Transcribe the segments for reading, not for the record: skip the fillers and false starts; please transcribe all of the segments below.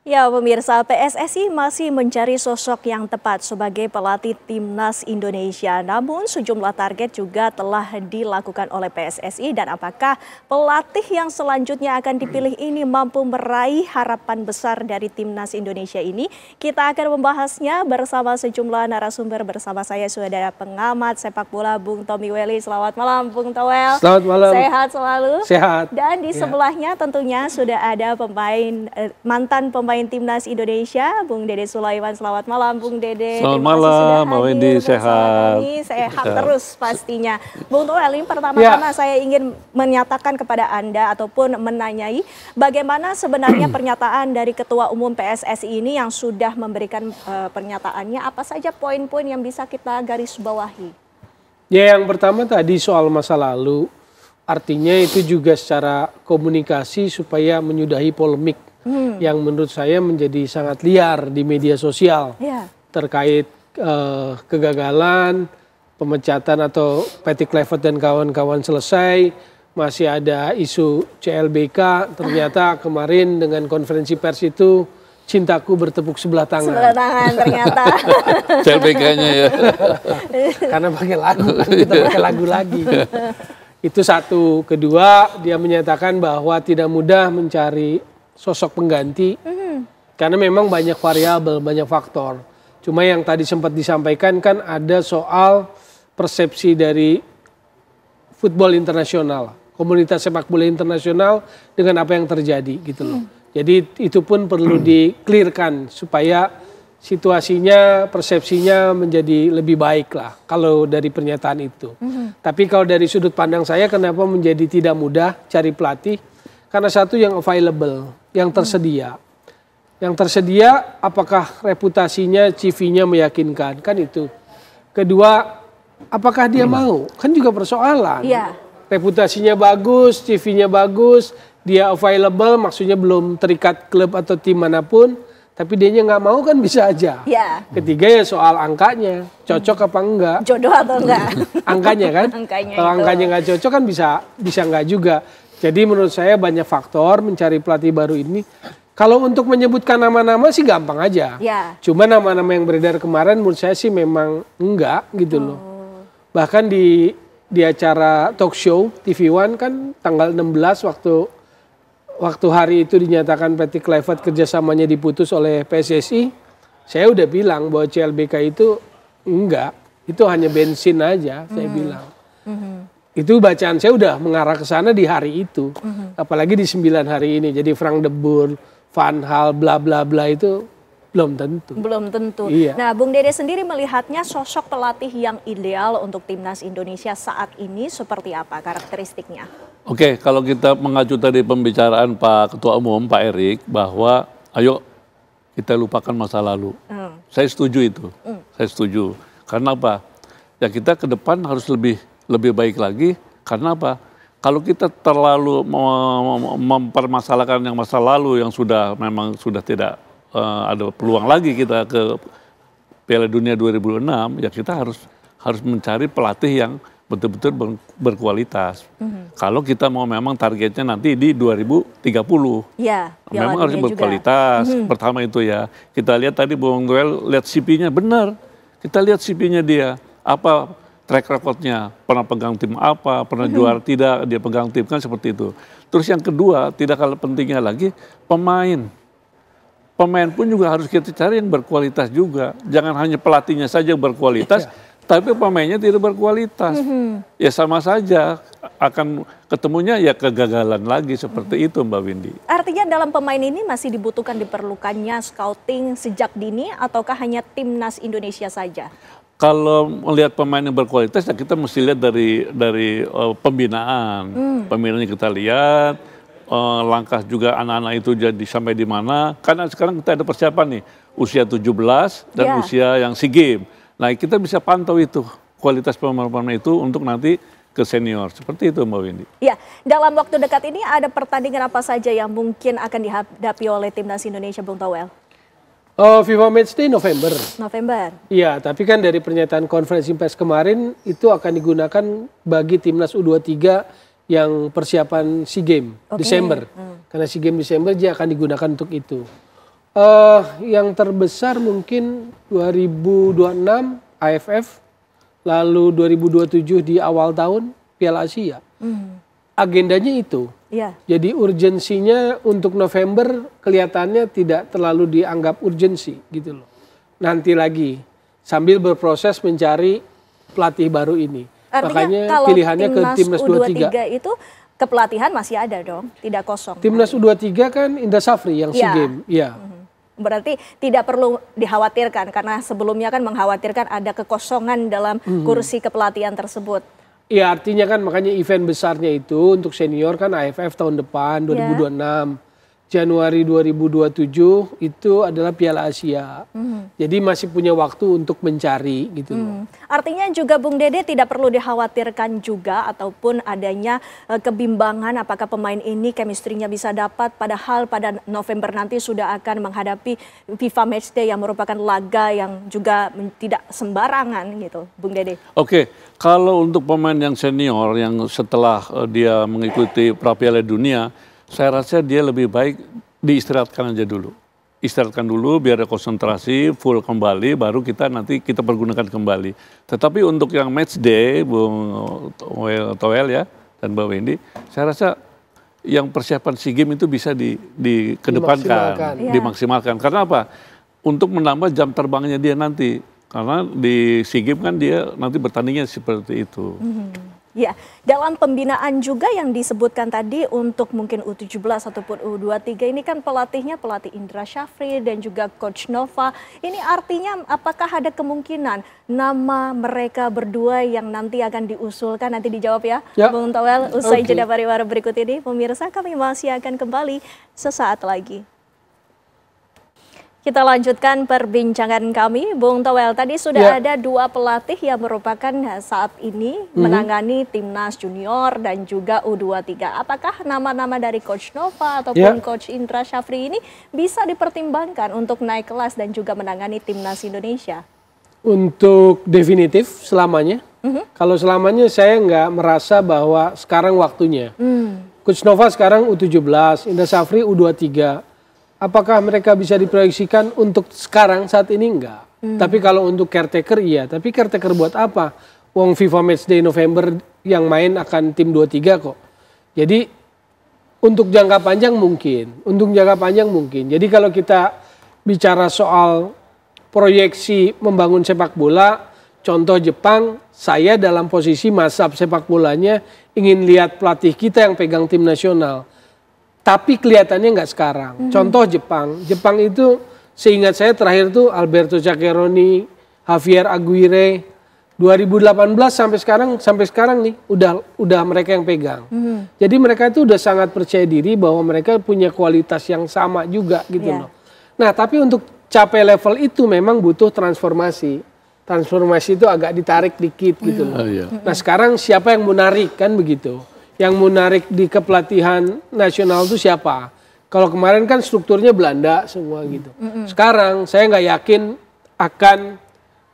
Ya, pemirsa, PSSI masih mencari sosok yang tepat sebagai pelatih timnas Indonesia. Namun sejumlah target juga telah dilakukan oleh PSSI dan apakah pelatih yang selanjutnya akan dipilih ini mampu meraih harapan besar dari timnas Indonesia ini? Kita akan membahasnya bersama sejumlah narasumber. Bersama saya sudah ada pengamat sepak bola Bung Tommy Welly. Selamat malam Bung Towel. Selamat malam. Sehat selalu. Sehat. Dan di sebelahnya tentunya sudah ada mantan pemain timnas Indonesia, Bung Dede Sulaiman. Selamat malam, Bung Dede. Selamat malam, Mbak Wendy. Sehat. Sehat terus pastinya. Bung Towel, ini pertama-tama saya ingin menyatakan kepada Anda ataupun menanyai bagaimana sebenarnya pernyataan dari Ketua Umum PSSI ini yang sudah memberikan pernyataannya. Apa saja poin-poin yang bisa kita garis bawahi? Ya, yang pertama tadi soal masa lalu. Artinya itu juga secara komunikasi supaya menyudahi polemik yang menurut saya menjadi sangat liar di media sosial terkait kegagalan, pemecatan atau Patty Kluivert dan kawan-kawan selesai, masih ada isu CLBK, ternyata kemarin dengan konferensi pers itu cintaku bertepuk sebelah tangan. Sebelah tangan ternyata. CLBK-nya ya. Karena pakai lagu, kita pakai lagu lagi. Itu satu. Kedua, dia menyatakan bahwa tidak mudah mencari sosok pengganti karena memang banyak variabel, banyak faktor. Cuma yang tadi sempat disampaikan kan ada soal persepsi dari football internasional, komunitas sepak bola internasional dengan apa yang terjadi gitu loh. Jadi itu pun perlu di-clearkan supaya situasinya, persepsinya menjadi lebih baik lah kalau dari pernyataan itu. Tapi kalau dari sudut pandang saya kenapa menjadi tidak mudah cari pelatih? Karena satu yang available, yang tersedia. Yang tersedia apakah reputasinya, CV-nya meyakinkan, kan itu. Kedua, apakah dia mau? Kan juga persoalan. Reputasinya bagus, CV-nya bagus, dia available, maksudnya belum terikat klub atau tim manapun, tapi dianya nggak mau kan bisa aja. Ketiga ya soal angkanya, cocok apa enggak. Jodoh atau enggak. Angkanya kan, kalau angkanya nggak cocok kan bisa nggak juga. Jadi menurut saya banyak faktor mencari pelatih baru ini. Kalau untuk menyebutkan nama-nama sih gampang aja. Cuma nama-nama yang beredar kemarin menurut saya sih memang enggak gitu loh. Bahkan di acara talk show TV One kan tanggal 16 waktu hari itu dinyatakan Patty Kluivert kerjasamanya diputus oleh PSSI. Saya udah bilang bahwa CLBK itu enggak. Itu hanya bensin aja saya bilang. Itu bacaan saya udah mengarah ke sana di hari itu. Apalagi di 9 hari ini. Jadi Frank de Boer, Van Gaal, bla bla bla itu belum tentu. Belum tentu. Iya. Nah, Bung Dede sendiri melihatnya sosok pelatih yang ideal untuk timnas Indonesia saat ini seperti apa karakteristiknya? Oke, kalau kita mengacu tadi pembicaraan Pak Ketua Umum, Pak Erik, bahwa ayo kita lupakan masa lalu. Saya setuju itu. Saya setuju. Karena apa? Ya kita ke depan harus lebih baik lagi. Karena apa? Kalau kita terlalu mempermasalahkan yang masa lalu yang memang sudah tidak ada peluang lagi kita ke Piala Dunia 2006, ya kita harus mencari pelatih yang betul-betul berkualitas. Kalau kita mau memang targetnya nanti di 2030. Memang harus berkualitas. Pertama itu ya. Kita lihat tadi Bung Towel lihat CV-nya benar. Kita lihat CV-nya dia. Apa track record-nya, pernah pegang tim apa, pernah juara tidak, dia pegang tim, kan seperti itu. Terus yang kedua, tidak kalah pentingnya lagi, pemain. Pemain pun juga harus kita cari yang berkualitas juga. Jangan hanya pelatihnya saja yang berkualitas, tapi pemainnya tidak berkualitas. Ya sama saja, akan ketemunya ya kegagalan lagi seperti itu Mbak Windy. Artinya dalam pemain ini masih diperlukannya scouting sejak dini ataukah hanya timnas Indonesia saja? Kalau melihat pemain yang berkualitas, ya kita mesti lihat dari pembinaan. Pembinaannya kita lihat, langkah juga anak-anak itu jadi sampai di mana. Karena sekarang kita ada persiapan nih, usia 17 dan usia yang SEA Games. Nah kita bisa pantau itu, kualitas pemain-pemain itu untuk nanti ke senior. Seperti itu Mbak Windy. Ya, dalam waktu dekat ini ada pertandingan apa saja yang mungkin akan dihadapi oleh timnas Indonesia, Bung Towel? FIFA Matchday November. Iya, tapi kan dari pernyataan konferensi pers kemarin itu akan digunakan bagi timnas U23 yang persiapan SEA Games Desember. Karena SEA Games Desember dia akan digunakan untuk itu. Yang terbesar mungkin 2026 AFF, lalu 2027 di awal tahun Piala Asia. Agendanya itu. Iya. Jadi urgensinya untuk November kelihatannya tidak terlalu dianggap urgensi gitu loh. Nanti lagi sambil berproses mencari pelatih baru ini. Artinya makanya kalau pilihannya ke Timnas U23 23. itu kepelatihan masih ada dong, tidak kosong. Timnas U23 kan Indra Safri yang SEA Games. Iya. Berarti tidak perlu dikhawatirkan karena sebelumnya kan mengkhawatirkan ada kekosongan dalam kursi kepelatihan tersebut. Iya, artinya kan makanya event besarnya itu untuk senior kan AFF tahun depan 2026. Januari 2027 itu adalah Piala Asia. Jadi masih punya waktu untuk mencari gitu loh. Artinya juga Bung Dede tidak perlu dikhawatirkan juga ataupun adanya kebimbangan apakah pemain ini chemistry-nya bisa dapat, padahal pada November nanti sudah akan menghadapi FIFA Matchday yang merupakan laga yang juga tidak sembarangan gitu Bung Dede. Oke, kalau untuk pemain yang senior yang setelah dia mengikuti pra Piala Dunia, saya rasa dia lebih baik diistirahatkan aja dulu. Istirahatkan dulu biar ada konsentrasi, full kembali, baru nanti kita pergunakan kembali. Tetapi untuk yang match day, Bung Toel ya, dan Mbak Wendy, saya rasa yang persiapan SEA Games itu bisa dikedepankan, dimaksimalkan. Karena apa? Untuk menambah jam terbangnya dia nanti. Karena di SEA Games kan dia nanti bertandingnya seperti itu. Ya, dalam pembinaan juga yang disebutkan tadi untuk mungkin U17 ataupun U23 ini kan pelatihnya pelatih Indra Safri dan juga Coach Nova. Ini artinya apakah ada kemungkinan nama mereka berdua yang nanti akan diusulkan, nanti dijawab ya, Bung Toel, usai jeda pariwara berikut ini. Pemirsa, kami masih akan kembali sesaat lagi. Kita lanjutkan perbincangan kami, Bung Toel. Tadi sudah ada dua pelatih yang merupakan saat ini menangani Timnas Junior dan juga U23. Apakah nama-nama dari Coach Nova ataupun Coach Indra Safri ini bisa dipertimbangkan untuk naik kelas dan juga menangani Timnas Indonesia? Untuk definitif selamanya. Kalau selamanya saya nggak merasa bahwa sekarang waktunya. Coach Nova sekarang U17, Indra Safri U23. Apakah mereka bisa diproyeksikan untuk sekarang saat ini? Enggak. Tapi kalau untuk caretaker iya. Tapi caretaker buat apa? Wong FIFA Matchday November yang main akan tim 23 kok. Jadi untuk jangka panjang mungkin. Untuk jangka panjang mungkin. Jadi kalau kita bicara soal proyeksi membangun sepak bola, contoh Jepang, saya dalam posisi mazhab sepak bolanya ingin lihat pelatih kita yang pegang tim nasional. Tapi kelihatannya nggak sekarang. Contoh Jepang. Jepang itu seingat saya terakhir tuh Alberto Zaccheroni, Javier Aguirre. 2018 sampai sekarang nih udah mereka yang pegang. Jadi mereka itu udah sangat percaya diri bahwa mereka punya kualitas yang sama juga gitu loh. Nah, tapi untuk capai level itu memang butuh transformasi. Transformasi itu agak ditarik dikit gitu loh. Nah, sekarang siapa yang menarik kan begitu? Yang menarik di kepelatihan nasional itu siapa? Kalau kemarin kan strukturnya Belanda semua gitu. Sekarang saya nggak yakin akan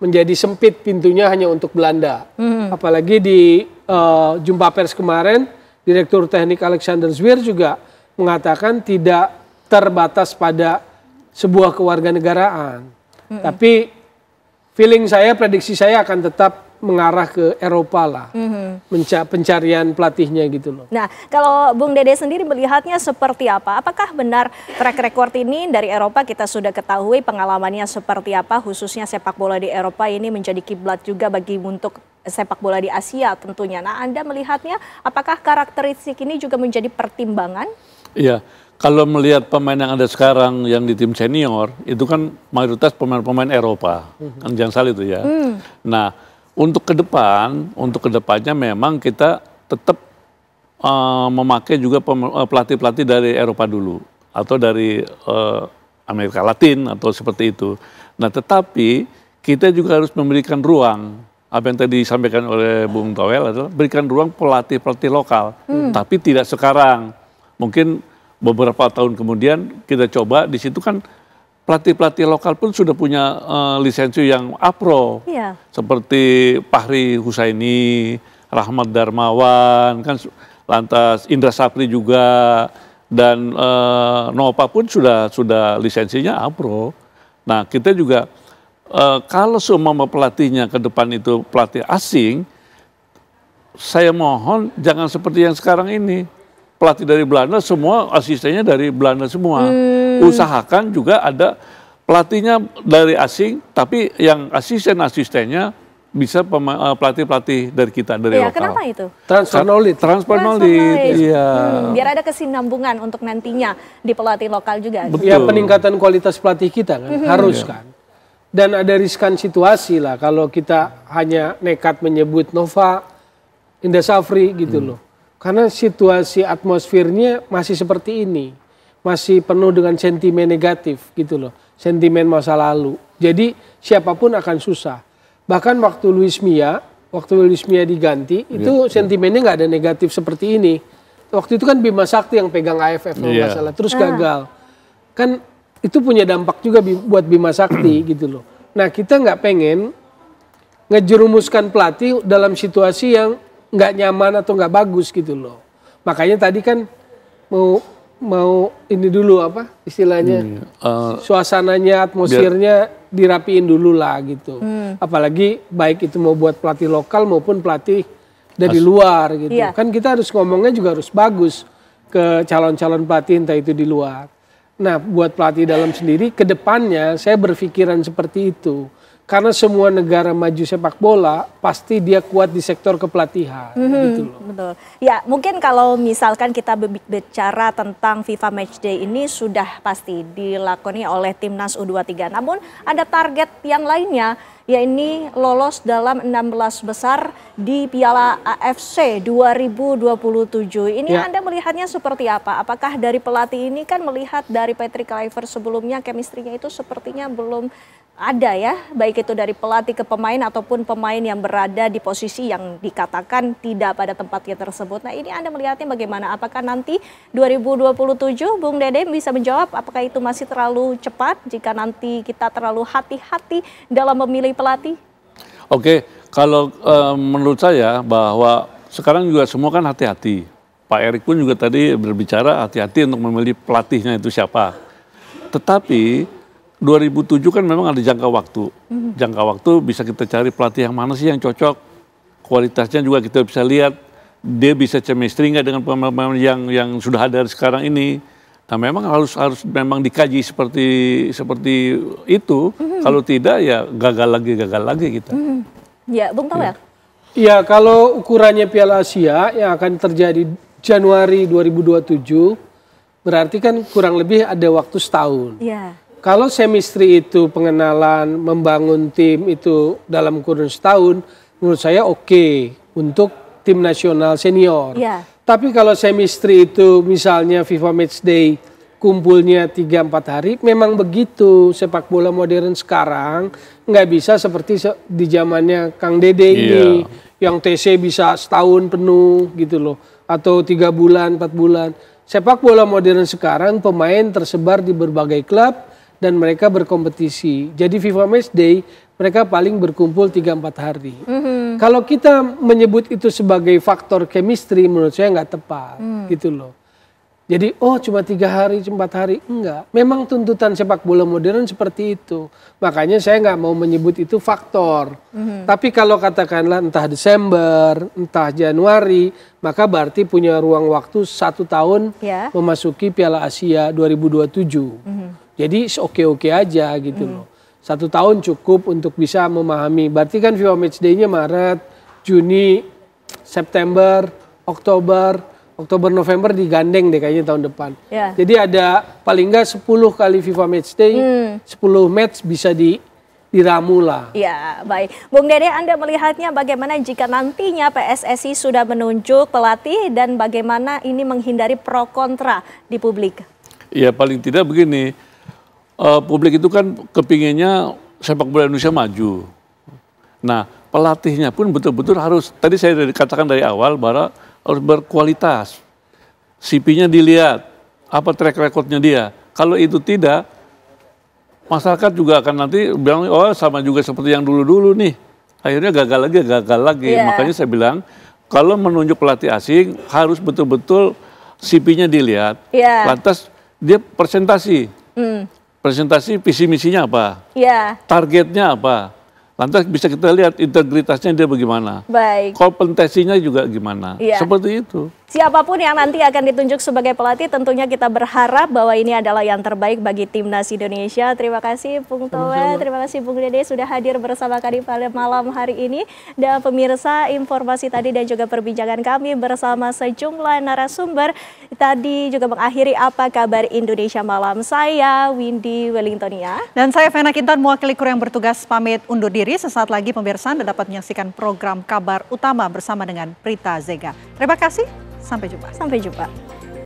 menjadi sempit pintunya hanya untuk Belanda. Apalagi di jumpa pers kemarin, Direktur Teknik Alexander Zwier juga mengatakan tidak terbatas pada sebuah kewarganegaraan. Tapi feeling saya, prediksi saya akan tetap mengarah ke Eropa lah, pencarian pelatihnya gitu loh. Nah, kalau Bung Dede sendiri melihatnya seperti apa? Apakah benar track record ini dari Eropa kita sudah ketahui pengalamannya seperti apa, khususnya sepak bola di Eropa ini menjadi kiblat juga bagi untuk sepak bola di Asia tentunya. Nah, Anda melihatnya apakah karakteristik ini juga menjadi pertimbangan? Iya. Kalau melihat pemain yang ada sekarang yang di tim senior, itu kan mayoritas pemain-pemain Eropa. Kan jangan salah itu ya. Nah, untuk kedepannya memang kita tetap memakai juga pelatih-pelatih dari Eropa dulu atau dari Amerika Latin atau seperti itu. Nah, tetapi kita juga harus memberikan ruang. Apa yang tadi disampaikan oleh Bung Toel adalah berikan ruang pelatih-pelatih lokal, tapi tidak sekarang. Mungkin beberapa tahun kemudian kita coba di situ kan. Pelatih-pelatih lokal pun sudah punya lisensi yang APRO, seperti Fahri Husaini, Rahmat Darmawan, kan lantas Indra Safri juga, Dan Nova pun sudah lisensinya APRO. Nah, kita juga kalau semua pelatihnya ke depan itu pelatih asing, saya mohon jangan seperti yang sekarang ini. Pelatih dari Belanda semua asistennya dari Belanda semua. Usahakan juga ada pelatihnya dari asing, tapi yang asisten-asistennya bisa pelatih-pelatih dari kita, dari lokal. Kenapa itu? Transfer knowledge. Transfer knowledge. Iya. Biar ada kesinambungan untuk nantinya di pelatih lokal juga. Betul. Ya, peningkatan kualitas pelatih kita kan, harus kan. Dan ada riskan situasi lah kalau kita hanya nekat menyebut Nova, Indra Safri gitu loh. Karena situasi atmosfernya masih seperti ini. Masih penuh dengan sentimen negatif gitu loh. Sentimen masa lalu. Jadi siapapun akan susah. Bahkan waktu Luis Mia diganti, itu sentimennya nggak ada negatif seperti ini. Waktu itu kan Bima Sakti yang pegang AFF kalau nggak salah, terus gagal. Kan itu punya dampak juga buat Bima Sakti gitu loh. Nah, kita nggak pengen ngejerumuskan pelatih dalam situasi yang nggak nyaman atau nggak bagus gitu loh. Makanya tadi kan mau ini dulu apa istilahnya, suasananya, atmosfernya dirapiin dulu lah gitu. Apalagi baik itu mau buat pelatih lokal maupun pelatih dari luar gitu. Kan kita harus ngomongnya juga harus bagus ke calon-calon pelatih entah itu di luar. Nah, buat pelatih dalam sendiri ke depannya saya berpikiran seperti itu. Karena semua negara maju sepak bola pasti dia kuat di sektor kepelatihan gitu loh. Betul. Ya, mungkin kalau misalkan kita bicara tentang FIFA Matchday ini sudah pasti dilakoni oleh Timnas U23. Namun ada target yang lainnya, yakni lolos dalam 16 besar di Piala AFC 2027. Ini Anda melihatnya seperti apa? Apakah dari pelatih ini kan melihat dari Patrick Kluivert sebelumnya chemistry-nya itu sepertinya belum ada ya, baik itu dari pelatih ke pemain ataupun pemain yang berada di posisi yang dikatakan tidak pada tempatnya tersebut. Nah, ini Anda melihatnya bagaimana? Apakah nanti 2027 Bung Dede bisa menjawab apakah itu masih terlalu cepat jika nanti kita terlalu hati-hati dalam memilih pelatih? Oke, kalau menurut saya bahwa sekarang juga semua kan hati-hati. Pak Erik pun juga tadi berbicara hati-hati untuk memilih pelatihnya itu siapa. Tetapi 2007 kan memang ada jangka waktu. Jangka waktu bisa kita cari pelatih yang mana sih yang cocok. Kualitasnya juga kita bisa lihat. Dia bisa chemistry nggak dengan pemain-pemain yang sudah ada sekarang ini. Nah, memang harus memang dikaji seperti itu. Kalau tidak ya gagal lagi kita. Ya, Bung Tawel. Ya, kalau ukurannya Piala Asia yang akan terjadi Januari 2027, berarti kan kurang lebih ada waktu setahun. Ya. Kalau chemistry itu pengenalan, membangun tim itu dalam kurun setahun, menurut saya oke untuk tim nasional senior. Tapi kalau chemistry itu misalnya FIFA Matchday kumpulnya 3-4 hari, memang begitu sepak bola modern sekarang nggak bisa seperti di zamannya Kang Dede ini, yang TC bisa setahun penuh gitu loh, atau 3 bulan, 4 bulan. Sepak bola modern sekarang pemain tersebar di berbagai klub dan mereka berkompetisi. Jadi FIFA Matchday mereka paling berkumpul 3-4 hari. Kalau kita menyebut itu sebagai faktor chemistry menurut saya nggak tepat gitu loh. Jadi cuma 3 hari, 4 hari, enggak. Memang tuntutan sepak bola modern seperti itu. Makanya saya nggak mau menyebut itu faktor. Tapi kalau katakanlah entah Desember, entah Januari, maka berarti punya ruang waktu 1 tahun memasuki Piala Asia 2027. Jadi oke-oke aja gitu loh. 1 tahun cukup untuk bisa memahami. Berarti kan FIFA Matchday-nya Maret, Juni, September, Oktober, November digandeng deh kayaknya tahun depan. Jadi ada paling nggak 10 kali FIFA Matchday, 10 match bisa diramu lah. Ya, baik. Bung Dede, Anda melihatnya bagaimana jika nantinya PSSI sudah menunjuk pelatih dan bagaimana ini menghindari pro kontra di publik? Ya, paling tidak begini. Publik itu kan kepinginnya sepak bola Indonesia maju. Nah, pelatihnya pun betul-betul harus, tadi saya katakan dari awal bahwa harus berkualitas. CV-nya dilihat, apa track record-nya dia. Kalau itu tidak, masyarakat juga akan nanti bilang, sama juga seperti yang dulu-dulu nih. Akhirnya gagal lagi. Makanya saya bilang, kalau menunjuk pelatih asing harus betul-betul CP-nya dilihat, lantas dia presentasi visi misinya apa, targetnya apa, lantas bisa kita lihat integritasnya dia bagaimana, kompetensinya juga gimana, seperti itu. Siapapun yang nanti akan ditunjuk sebagai pelatih, tentunya kita berharap bahwa ini adalah yang terbaik bagi timnas Indonesia. Terima kasih Bung Toel, terima kasih Bung Dede sudah hadir bersama kami pada malam hari ini. Dan pemirsa, informasi tadi dan juga perbincangan kami bersama sejumlah narasumber tadi juga mengakhiri Apa Kabar Indonesia Malam. Saya Windy Wellingtonia. Dan saya Vena Kintan, mewakili kru yang bertugas pamit undur diri. Sesaat lagi pemirsa Anda dapat menyaksikan program Kabar Utama bersama dengan Prita Zega. Terima kasih. Sampai jumpa. Sampai jumpa.